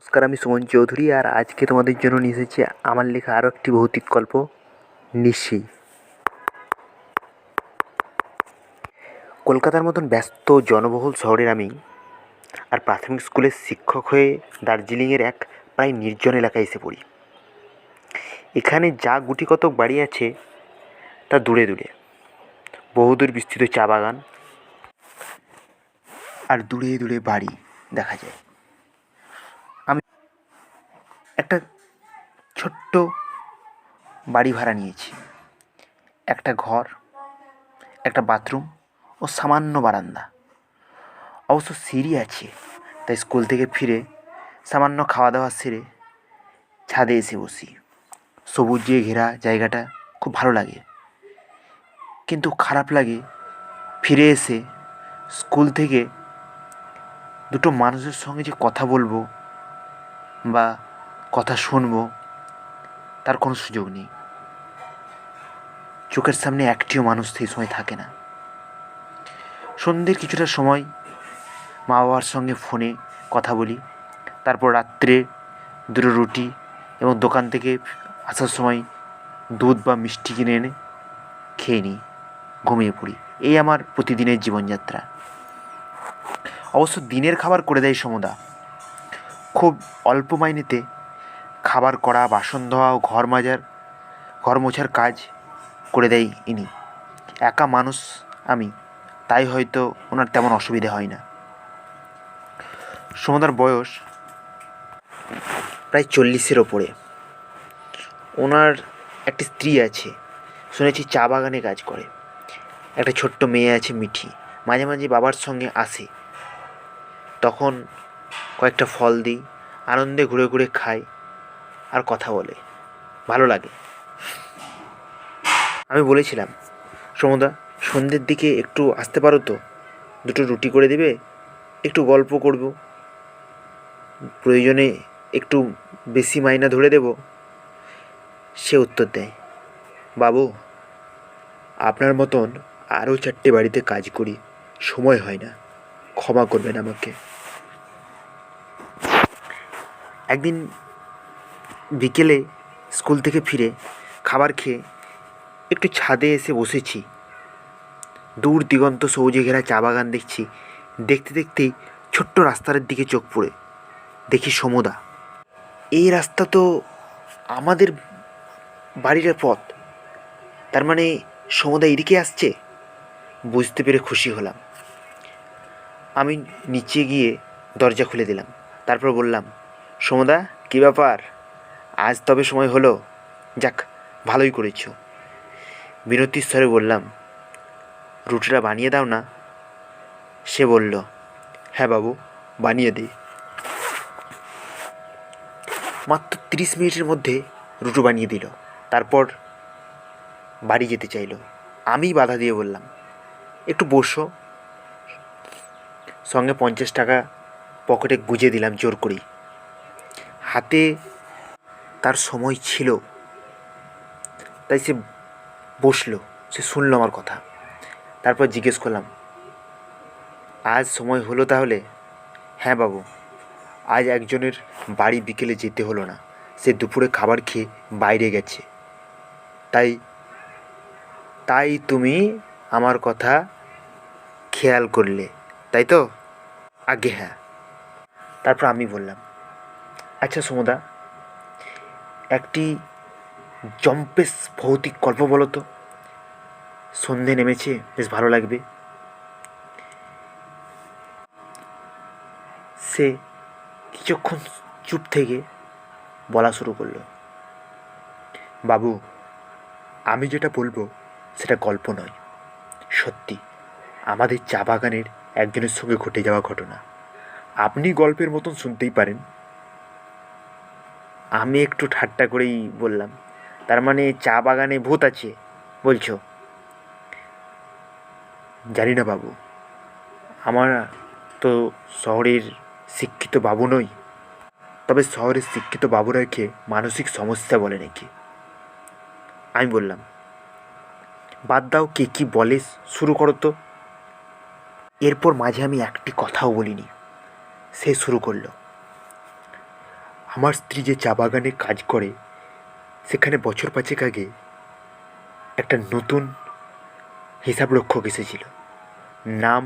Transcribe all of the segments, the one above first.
নমস্কার, আমি সুমন চৌধুরী। আর আজকে তোমাদের জন্য নিয়ে এসেছি আমার লেখা আরও একটি ভৌতিক গল্প, নিশি। কলকাতার মতন ব্যস্ত জনবহুল শহরের আমি আর প্রাথমিক স্কুলের শিক্ষক হয়ে দার্জিলিংয়ের এক প্রায় নির্জন এলাকায় এসে পড়ি। এখানে যা গুটি কতক বাড়ি আছে তা দূরে দূরে বহুদূর বিস্তৃত চা বাগান আর দূরে দূরে বাড়ি দেখা যায়। আমি একটা ছোট্ট বাড়ি ভাড়া নিয়েছি। একটা ঘর, একটা বাথরুম ও সামান্য বারান্দা। অবশ্য সিঁড়ি আছে, তাই স্কুল থেকে ফিরে সামান্য খাওয়া দাওয়া সেরে ছাদে এসে বসি। সবুজে ঘেরা জায়গাটা খুব ভালো লাগে, কিন্তু খারাপ লাগে ফিরে এসে স্কুল থেকে দুটো মানুষের সঙ্গে যে কথা বলবো বা কথা শুনবো তার কোনো সুযোগ নেই। চোখের সামনে একটিও মানুষ সেই সময় থাকে না। সন্ধ্যের কিছুটা সময় মা বাবার সঙ্গে ফোনে কথা বলি, তারপর রাত্রে দুটো রুটি এবং দোকান থেকে আসার সময় দুধ বা মিষ্টি কিনে এনে খেয়ে নিই, ঘুমিয়ে পড়ি। এই আমার প্রতিদিনের জীবনযাত্রা। অবশ্য দিনের খাবার করে দেয় সমদা। খুব অল্প মাইনেতে খাবার করা, বাসন ধোয়া ও ঘর মোছার কাজ করে দেয় ইনি। একা মানুষ আমি, তাই হয়তো ওনার তেমন অসুবিধে হয় না। সমদার বয়স প্রায় 40-এর ওপরে। ওনার একটি স্ত্রী আছে, শুনেছি চা বাগানে কাজ করে। একটা ছোট্ট মেয়ে আছে, মিঠি। মাঝে মাঝে বাবার সঙ্গে আসে, তখন কয়েকটা ফল দিই, আনন্দে ঘুরে ঘুরে খায় আর কথা বলে, ভালো লাগে। আমি বলেছিলাম, সমদা সন্ধ্যের দিকে একটু আসতে পারো তো, দুটো রুটি করে দেবে, একটু গল্প করব, প্রয়োজনে একটু বেশি মাইনা ধরে দেব। সে উত্তর দেয়, বাবু আপনার মতন আরও 4টে বাড়িতে কাজ করি, সময় হয় না, ক্ষমা করবেন আমাকে। একদিন বিকেলে স্কুল থেকে ফিরে খাবার খেয়ে একটু ছাদে এসে বসেছি। দূর দিগন্ত সবুজে ঘেরা চা বাগান দেখছি। দেখতে দেখতেই ছোট্ট রাস্তার দিকে চোখ পড়ে দেখি সমদা। এই রাস্তা তো আমাদের বাড়ির পথ, তার মানে সমদা এদিকে আসছে। বুঝতে পেরে খুশি হলাম। আমি নিচে গিয়ে দরজা খুলে দিলাম, তারপর বললাম, সমদা কী ব্যাপার, আজ তবে সময় হলো? যাক, ভালোই করেছ। বিরক্তির স্বরে বললাম, রুটিটা বানিয়ে দাও না। সে বলল, হ্যাঁ বাবু, বানিয়ে দিই। মাত্র 30 মিনিটের মধ্যে রুটি বানিয়ে দিল। তারপর বাড়ি যেতে চাইল। আমি বাধা দিয়ে বললাম, একটু বসো। সঙ্গে 50 টাকা পকেটে গুঁজে দিলাম জোর করেই। হাতে তার সময় ছিল, তাই সে বসলো। সে শুনলো আমার কথা। তারপর জিজ্ঞেস করলাম, আজ সময় হলো তাহলে? হ্যাঁ বাবু, আজ একজনের বাড়ি বিকেলে যেতে হলো না, সে দুপুরে খাবার খেয়ে বাইরে গেছে, তাই তাই তুমি আমার কথা খেয়াল করলে, তাই তো? আগে হ্যাঁ। তারপর আমি বললাম, আচ্ছা সমদা, একটি জম্পেশ ভৌতিক গল্প বলো তো, সন্ধে নেমেছে, বেশ ভালো লাগবে। সে কিছুক্ষণ চুপ থেকে বলা শুরু করলো, বাবু আমি যেটা বলবো সেটা গল্প নয়, সত্যি, আমাদের চা বাগানের একজনের সঙ্গে ঘটে যাওয়া ঘটনা। আপনি গল্পের মতন শুনতেই পারেন। আমি একটু ঠাট্টা করেই বললাম, তার মানে চা বাগানে ভূত আছে বলছো? জানি না বাবু, আমার তো শহরের শিক্ষিত বাবু নই, তবে শহরের শিক্ষিত বাবুরাকে মানসিক সমস্যা বলে নাকি। আমি বললাম, বাদ দাও, কে কী বলে, শুরু করো তো। এরপর মাঝে আমি একটি কথাও বলিনি। সে শুরু করলো, আমার স্ত্রী যে চা বাগানে কাজ করে সেখানে বছর পাঁচেক আগে একটা নতুন হিসাবরক্ষক এসেছিল। নাম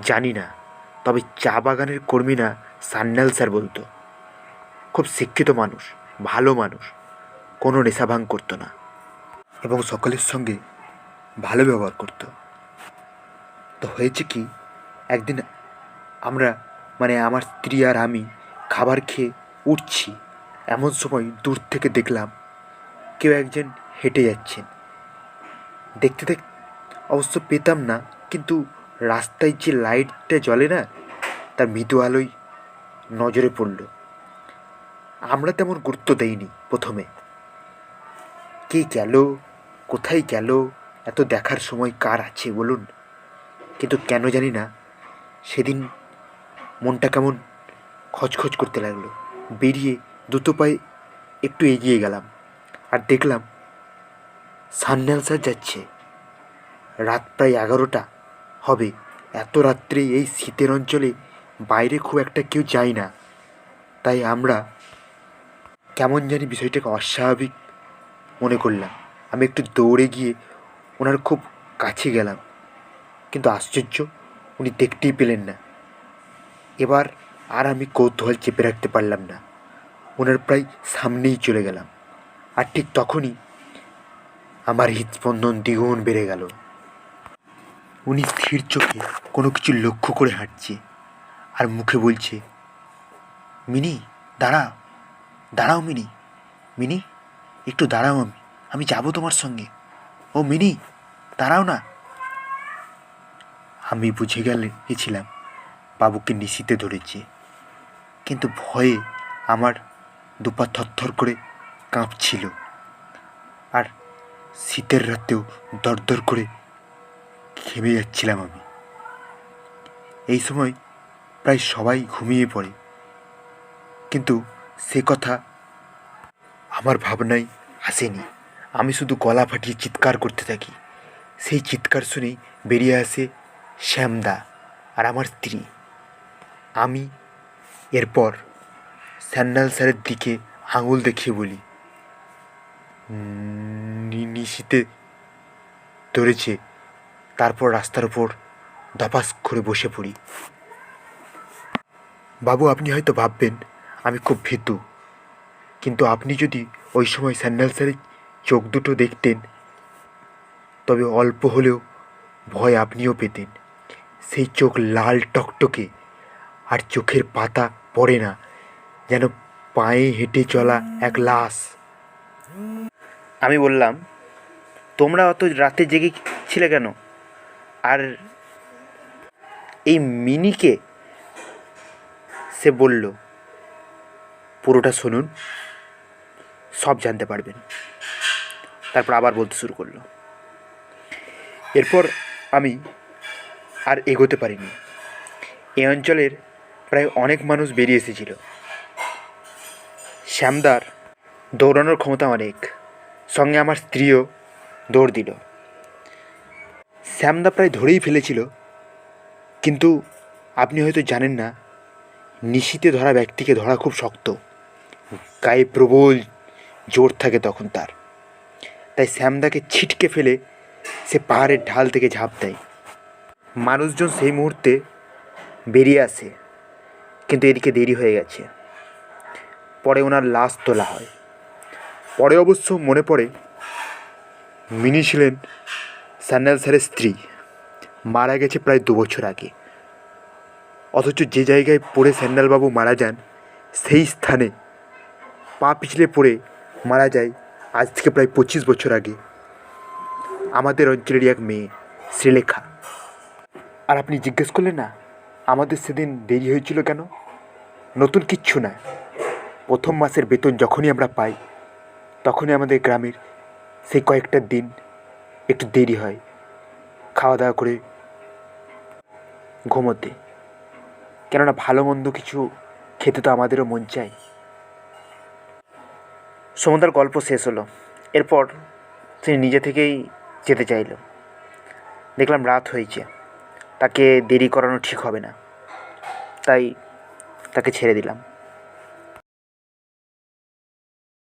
জানি না, তবে চা বাগানের কর্মীরা সান্যাল স্যার বলতো। খুব শিক্ষিত মানুষ, ভালো মানুষ, কোনো নেশা ভাঙ করতো না এবং সকলের সঙ্গে ভালো ব্যবহার করতো। তো হয়েছে কি, একদিন আমরা আমার স্ত্রী আর আমি খাবার খেয়ে উঠছি, এমন সময় দূর থেকে দেখলাম কেউ একজন হেঁটে যাচ্ছেন। দেখতে অবশ্য পেতাম না, কিন্তু রাস্তায় যে লাইটটা জ্বলে না, তার মৃদু আলোয় নজরে পড়ল। আমরা তেমন গুরুত্ব দেইনি প্রথমে। কে গেল, কোথায় গেল, এত দেখার সময় কার আছে বলুন? কিন্তু কেন জানি না সেদিন মনটা কেমন খচখচ করতে লাগলো। বেরিয়ে দুটো পায়ে একটু এগিয়ে গেলাম আর দেখলাম সান্যাল স্যার যাচ্ছে। রাত প্রায় 11টা হবে। এত রাত্রে এই শীতের অঞ্চলে বাইরে খুব একটা কেউ যায় না, তাই আমরা কেমন জানি বিষয়টাকে অস্বাভাবিক মনে করলাম। আমি একটু দৌড়ে গিয়ে ওনার খুব কাছে গেলাম, কিন্তু আশ্চর্য, উনি দেখতেই পেলেন না। এবার আর আমি কৌতূহল চেপে রাখতে পারলাম না, ওনার প্রায় সামনেই চলে গেলাম। আর ঠিক তখনই আমার হৃদস্পন্দন দ্বিগুণ বেড়ে গেল। উনি স্থির চোখে কোনো কিছু লক্ষ্য করে হাঁটছে আর মুখে বলছে, মিনি দাঁড়াও, দাঁড়াও মিনি, মিনি একটু দাঁড়াও, আমি যাবো তোমার সঙ্গে। ও মিনি দাঁড়াও না। আমি বুঝে গেছিলাম বাবুকে নিশিতে ধরেছে, কিন্তু ভয়ে আমার দুপা থরথর করে কাঁপছিল। আর শীতের রাতেও দরদর করে ঘেমে যাচ্ছিলাম আমি। এই সময় প্রায় সবাই ঘুমিয়ে পড়ে, কিন্তু সে কথা আমার ভাবনায় আসেনি। আমি শুধু গলা ফাটিয়ে চিৎকার করতে থাকি। সেই চিৎকার শুনেই বেরিয়ে আসে শ্যামদা আর আমার স্ত্রী। আমি এরপর স্যান্যাল স্যারের দিকে আঙুল দেখিয়ে বলি, নিশিতে ধরেছে। তারপর রাস্তার ওপর ধপাস করে বসে পড়ি। বাবু, আপনি হয়তো ভাববেন আমি খুব ভীতু, কিন্তু আপনি যদি ওই সময় স্যান্যাল স্যারের চোখ দুটো দেখতেন, তবে অল্প হলেও ভয় আপনিও পেতেন। সেই চোখ লাল টকটকে, আর চোখের পাতা পড়ে না, যেন পায়ে হেঁটে চলা এক লাশ। আমি বললাম, তোমরা অত রাতে জেগে ছিলে কেন? আর এই মিনিকে? সে বলল, পুরোটা শুনুন, সব জানতে পারবেন। তারপর আবার বলতে শুরু করলো। এরপর আমি আর এগোতে পারিনি। এই অঞ্চলের প্রায় অনেক মানুষ বেরিয়ে এসেছিল। শ্যামদার দৌড়ানোর ক্ষমতা অনেক, সঙ্গে আমার স্ত্রীও দৌড় দিল। শ্যামদা প্রায় ধরেই ফেলেছিল, কিন্তু আপনি হয়তো জানেন না, নিশিতে ধরা ব্যক্তিকে ধরা খুব শক্ত। গায়ে প্রবল জোর থাকে তখন তার। তাই শ্যামদাকে ছিটকে ফেলে সে পাহাড়ের ঢাল থেকে ঝাঁপ দেয়। মানুষজন সেই মুহূর্তে বেরিয়ে আসে, কিন্তু এদিকে দেরি হয়ে গেছে। পরে ওনার লাশ তোলা হয়। পরে অবশ্য মনে পড়ে, মিনি ছিলেন স্যান্যাল স্যারের স্ত্রী, মারা গেছে প্রায় 2 বছর আগে। অথচ যে জায়গায় পড়ে স্যান্যালবাবু মারা যান, সেই স্থানে পা পিছলে পড়ে মারা যায় আজ থেকে প্রায় 25 বছর আগে আমাদের অঞ্চলেরই এক মেয়ে, শ্রীলেখা। আর আপনি জিজ্ঞেস করলেন না আমাদের সেদিন দেরি হয়েছিল কেন? নতুন কিচ্ছু না। প্রথম মাসের বেতন যখনই আমরা পাই, তখনই আমাদের গ্রামের সেই কয়েকটা দিন একটু দেরি হয় খাওয়া দাওয়া করে ঘুমোতে। কেননা ভালো মন্দ কিছু খেতে তো আমাদেরও মন চায়। সমুদ্রের গল্প শেষ হলো। এরপর সে নিজে থেকেই যেতে চাইল। দেখলাম রাত হয়েছে, তাকে দেরি করানো ঠিক হবে না, তাই তাকে ছেড়ে দিলাম।